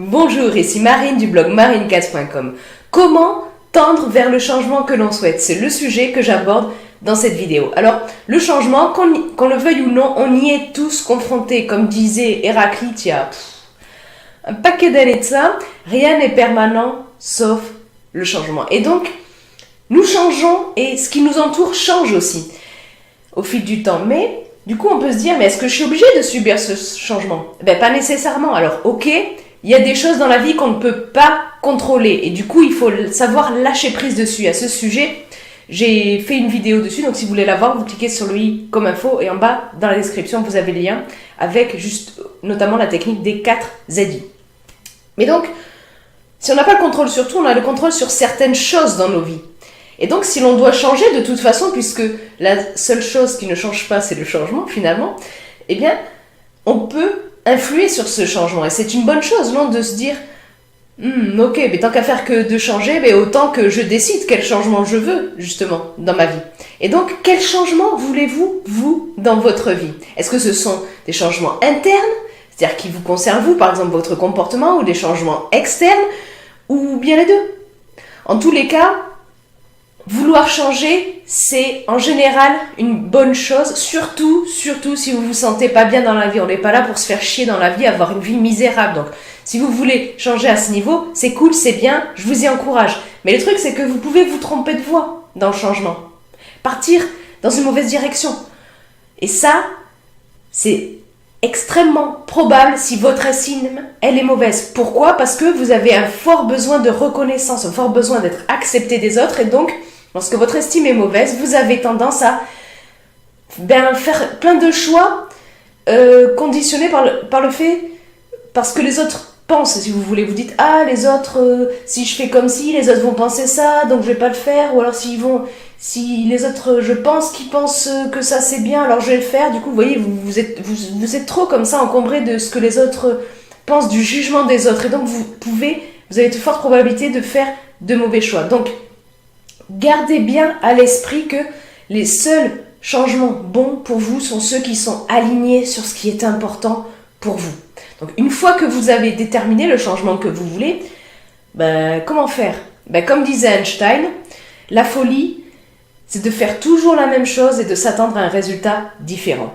Bonjour, ici Marine du blog marinecats.com. Comment tendre vers le changement que l'on souhaite? C'est le sujet que j'aborde dans cette vidéo. Alors, le changement, qu'on le veuille ou non, on y est tous confrontés. Comme disait Héraclite il y a un paquet d'années de ça, rien n'est permanent sauf le changement. Et donc, nous changeons et ce qui nous entoure change aussi au fil du temps. Mais du coup, on peut se dire, mais est-ce que je suis obligée de subir ce changement? Pas nécessairement. Alors, ok, il y a des choses dans la vie qu'on ne peut pas contrôler. Et du coup, il faut savoir lâcher prise dessus. À ce sujet, j'ai fait une vidéo dessus. Donc, si vous voulez la voir, vous cliquez sur le i comme info. Et en bas, dans la description, vous avez le lien avec juste, notamment la technique des 4 ZI. Mais donc, si on n'a pas le contrôle sur tout, on a le contrôle sur certaines choses dans nos vies. Et donc, si l'on doit changer de toute façon, puisque la seule chose qui ne change pas, c'est le changement, finalement, eh bien, on peut influer sur ce changement. Et c'est une bonne chose, non, de se dire, ok, mais tant qu'à faire que de changer, mais autant que je décide quel changement je veux, justement, dans ma vie. Et donc, quel changement voulez-vous, vous, dans votre vie? Est-ce que ce sont des changements internes, c'est-à-dire qui vous concernent vous, par exemple, votre comportement, ou des changements externes, ou bien les deux? En tous les cas, vouloir changer, c'est en général une bonne chose, surtout si vous vous sentez pas bien dans la vie. On n'est pas là pour se faire chier dans la vie, avoir une vie misérable. Donc, si vous voulez changer à ce niveau, c'est cool, c'est bien, je vous y encourage. Mais le truc, c'est que vous pouvez vous tromper de voie dans le changement. Partir dans une mauvaise direction. Et ça, c'est extrêmement probable si votre estime, elle est mauvaise. Pourquoi? Parce que vous avez un fort besoin de reconnaissance, un fort besoin d'être accepté des autres, et donc, lorsque votre estime est mauvaise, vous avez tendance à faire plein de choix conditionnés par le fait, parce que les autres pensent, si vous voulez. Vous dites, les autres, si je fais comme si, les autres vont penser ça, donc je vais pas le faire. Ou alors si les autres, je pense qu'ils pensent que ça c'est bien, alors je vais le faire. Du coup, vous voyez, vous êtes trop comme ça encombré de ce que les autres pensent, du jugement des autres. Et donc, vous avez de fortes probabilités de faire de mauvais choix. Donc, gardez bien à l'esprit que les seuls changements bons pour vous sont ceux qui sont alignés sur ce qui est important pour vous. Donc, une fois que vous avez déterminé le changement que vous voulez, comment faire? Comme disait Einstein, la folie, c'est de faire toujours la même chose et de s'attendre à un résultat différent.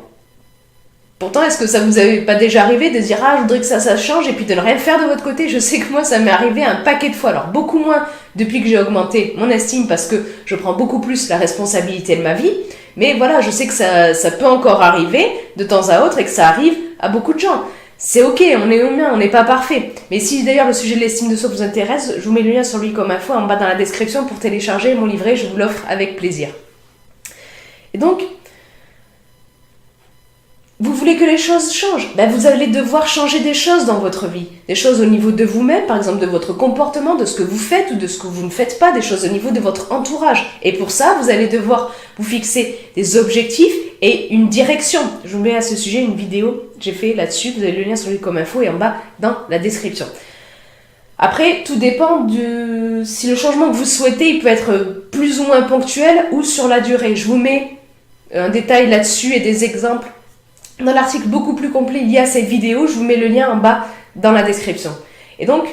Pourtant, est-ce que ça vous est pas déjà arrivé de dire « je voudrais que ça change » et puis de ne rien faire de votre côté? Je sais que moi, ça m'est arrivé un paquet de fois. Alors, beaucoup moins depuis que j'ai augmenté mon estime parce que je prends beaucoup plus la responsabilité de ma vie. Mais voilà, je sais que ça peut encore arriver de temps à autre et que ça arrive à beaucoup de gens. C'est ok, on est humain, on n'est pas parfait. Mais si d'ailleurs le sujet de l'estime de soi vous intéresse, je vous mets le lien sur lui comme info en bas dans la description pour télécharger mon livret, je vous l'offre avec plaisir. Et donc, vous voulez que les choses changent? Vous allez devoir changer des choses dans votre vie. Des choses au niveau de vous-même, par exemple de votre comportement, de ce que vous faites ou de ce que vous ne faites pas, des choses au niveau de votre entourage. Et pour ça, vous allez devoir vous fixer des objectifs et une direction. Je vous mets à ce sujet une vidéo que j'ai fait là-dessus. Vous avez le lien sur lui comme info et en bas dans la description. Après, tout dépend de si le changement que vous souhaitez, il peut être plus ou moins ponctuel ou sur la durée. Je vous mets un détail là-dessus et des exemples dans l'article beaucoup plus complet lié à cette vidéo. Je vous mets le lien en bas dans la description. Et donc,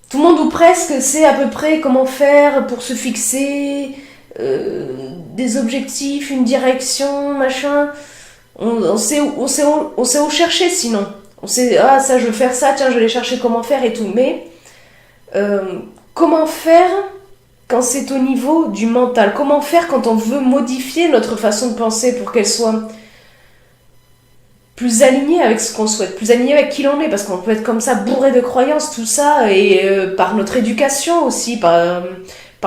tout le monde ou presque sait à peu près comment faire pour se fixer des objectifs, une direction, machin. On sait où chercher sinon. On sait, ça je veux faire ça, tiens je vais aller chercher comment faire et tout. Mais comment faire quand c'est au niveau du mental? Comment faire quand on veut modifier notre façon de penser pour qu'elle soit plus alignée avec ce qu'on souhaite, plus alignée avec qui l'on est, parce qu'on peut être comme ça bourré de croyances, tout ça, et par notre éducation aussi, par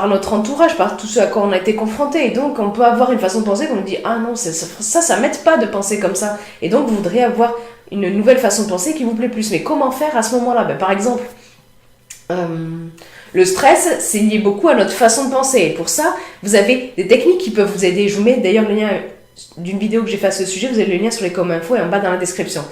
notre entourage, par tout ce à quoi on a été confronté. Et donc, on peut avoir une façon de penser qu'on dit « Ah non, ça m'aide pas de penser comme ça. » Et donc, vous voudriez avoir une nouvelle façon de penser qui vous plaît plus. Mais comment faire à ce moment-là? Par exemple, le stress, c'est lié beaucoup à notre façon de penser. Et pour ça, vous avez des techniques qui peuvent vous aider. Je vous mets d'ailleurs le lien d'une vidéo que j'ai fait à ce sujet. Vous avez le lien sur les comme info et en bas dans la description.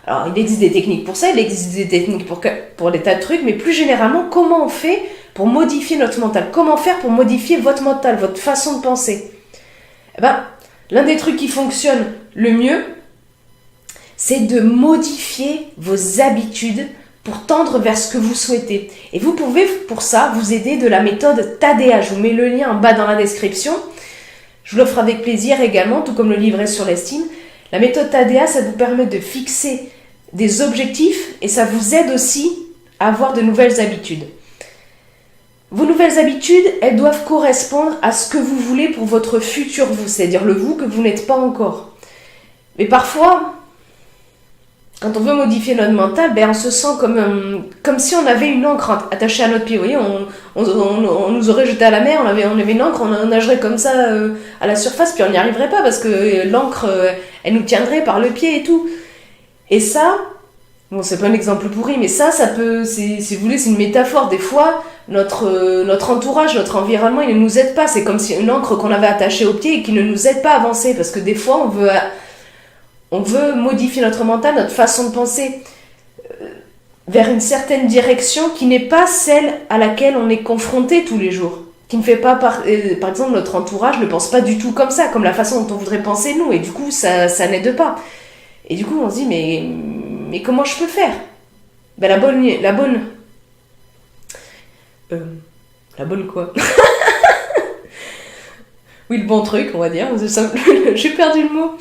Alors, il existe des techniques pour ça, il existe des techniques pour des tas de trucs, mais plus généralement, comment on fait pour modifier notre mental? Comment faire pour modifier votre mental, votre façon de penser? L'un des trucs qui fonctionne le mieux, c'est de modifier vos habitudes pour tendre vers ce que vous souhaitez. Et vous pouvez pour ça vous aider de la méthode TADEA. Je vous mets le lien en bas dans la description. Je vous l'offre avec plaisir également, tout comme le livret sur l'estime. La méthode TADEA, ça vous permet de fixer des objectifs et ça vous aide aussi à avoir de nouvelles habitudes. Vos nouvelles habitudes, elles doivent correspondre à ce que vous voulez pour votre futur vous, c'est-à-dire le vous que vous n'êtes pas encore. Mais parfois, quand on veut modifier notre mental, on se sent comme si on avait une encre attachée à notre pied. Vous voyez, on nous aurait jeté à la mer, on avait une encre, on nagerait comme ça à la surface, puis on n'y arriverait pas parce que l'encre, elle nous tiendrait par le pied et tout. Et ça, bon, c'est pas un exemple pourri, mais ça peut, si vous voulez, c'est une métaphore. Des fois, notre entourage, notre environnement, il ne nous aide pas. C'est comme si une encre qu'on avait attachée au pied et qui ne nous aide pas à avancer. Parce que des fois, on veut modifier notre mental, notre façon de penser vers une certaine direction qui n'est pas celle à laquelle on est confronté tous les jours. Qui ne fait pas par exemple, notre entourage ne pense pas du tout comme ça, comme la façon dont on voudrait penser nous. Et du coup, ça n'aide pas. Et du coup, on se dit, mais comment je peux faire? La bonne quoi? Oui, le bon truc, on va dire. J'ai perdu le mot.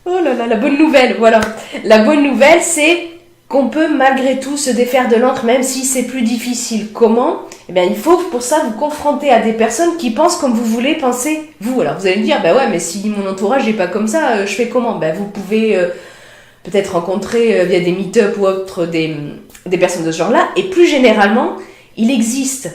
Oh là là, la bonne nouvelle, voilà. La bonne nouvelle, c'est qu'on peut malgré tout se défaire de l'encre, même si c'est plus difficile. Comment? Il faut pour ça vous confronter à des personnes qui pensent comme vous voulez penser vous. Alors vous allez me dire, ouais, mais si mon entourage n'est pas comme ça, je fais comment? Vous pouvez peut-être rencontrer via des meet-up ou autres des personnes de ce genre-là. Et plus généralement, il existe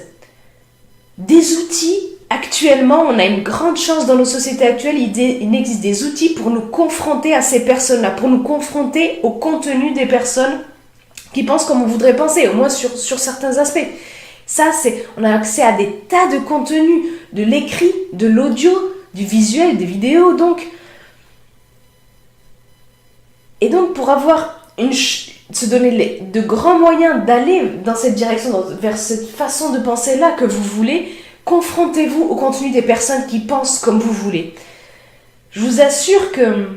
des outils. Actuellement, on a une grande chance dans nos sociétés actuelles, il existe des outils pour nous confronter à ces personnes-là, pour nous confronter au contenu des personnes qui pensent comme on voudrait penser, au moins sur certains aspects. Ça, on a accès à des tas de contenus, de l'écrit, de l'audio, du visuel, des vidéos, donc. Et donc, pour se donner de grands moyens d'aller dans cette direction, vers cette façon de penser-là que vous voulez, confrontez-vous au contenu des personnes qui pensent comme vous voulez. Je vous assure que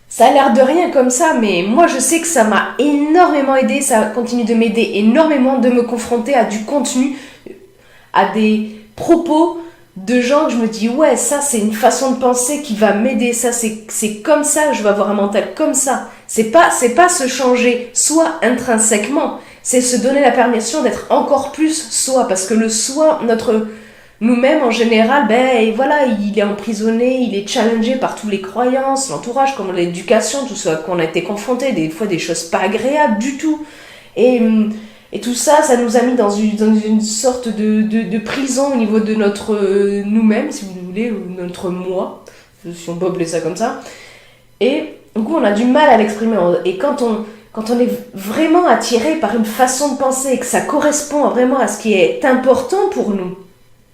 ça a l'air de rien comme ça, mais moi je sais que ça m'a énormément aidé, ça continue de m'aider énormément de me confronter à du contenu, à des propos de gens que je me dis ouais, ça c'est une façon de penser qui va m'aider, ça c'est comme ça, je vais avoir un mental comme ça. C'est pas se changer soi intrinsèquement, c'est se donner la permission d'être encore plus soi, parce que le soi, nous-mêmes en général, il est emprisonné, il est challengé par toutes les croyances, l'entourage, comme l'éducation, tout ça qu'on a été confronté, des fois des choses pas agréables du tout. Et tout ça, ça nous a mis dans une sorte de prison au niveau de notre nous-mêmes, si vous voulez, ou notre moi, si on peut appeler ça comme ça. Et du coup, on a du mal à l'exprimer. Et quand on est vraiment attiré par une façon de penser et que ça correspond vraiment à ce qui est important pour nous,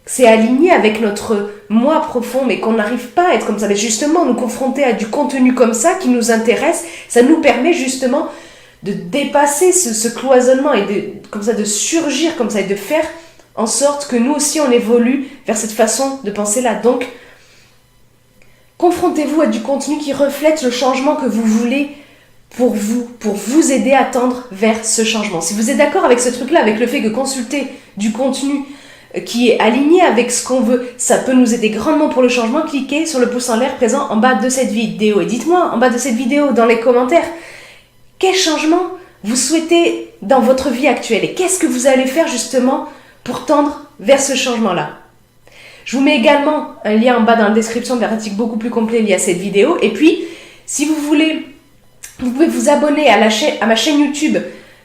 c'est aligné avec notre moi profond, mais qu'on n'arrive pas à être comme ça. Mais justement, nous confronter à du contenu comme ça qui nous intéresse, ça nous permet justement de dépasser ce cloisonnement et de surgir comme ça et de faire en sorte que nous aussi on évolue vers cette façon de penser là. Donc, confrontez-vous à du contenu qui reflète le changement que vous voulez pour vous aider à tendre vers ce changement. Si vous êtes d'accord avec ce truc-là, avec le fait que consulter du contenu qui est aligné avec ce qu'on veut, ça peut nous aider grandement pour le changement, cliquez sur le pouce en l'air présent en bas de cette vidéo. Et dites-moi en bas de cette vidéo, dans les commentaires, quel changement vous souhaitez dans votre vie actuelle et qu'est-ce que vous allez faire justement pour tendre vers ce changement-là. Je vous mets également un lien en bas dans la description vers un article beaucoup plus complet lié à cette vidéo. Et puis, si vous voulez, vous pouvez vous abonner à ma chaîne YouTube.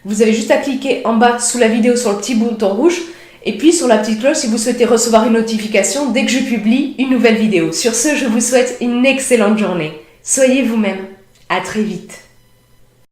Vous avez juste à cliquer en bas sous la vidéo sur le petit bouton rouge. Et puis sur la petite cloche si vous souhaitez recevoir une notification dès que je publie une nouvelle vidéo. Sur ce, je vous souhaite une excellente journée. Soyez vous-même. À très vite.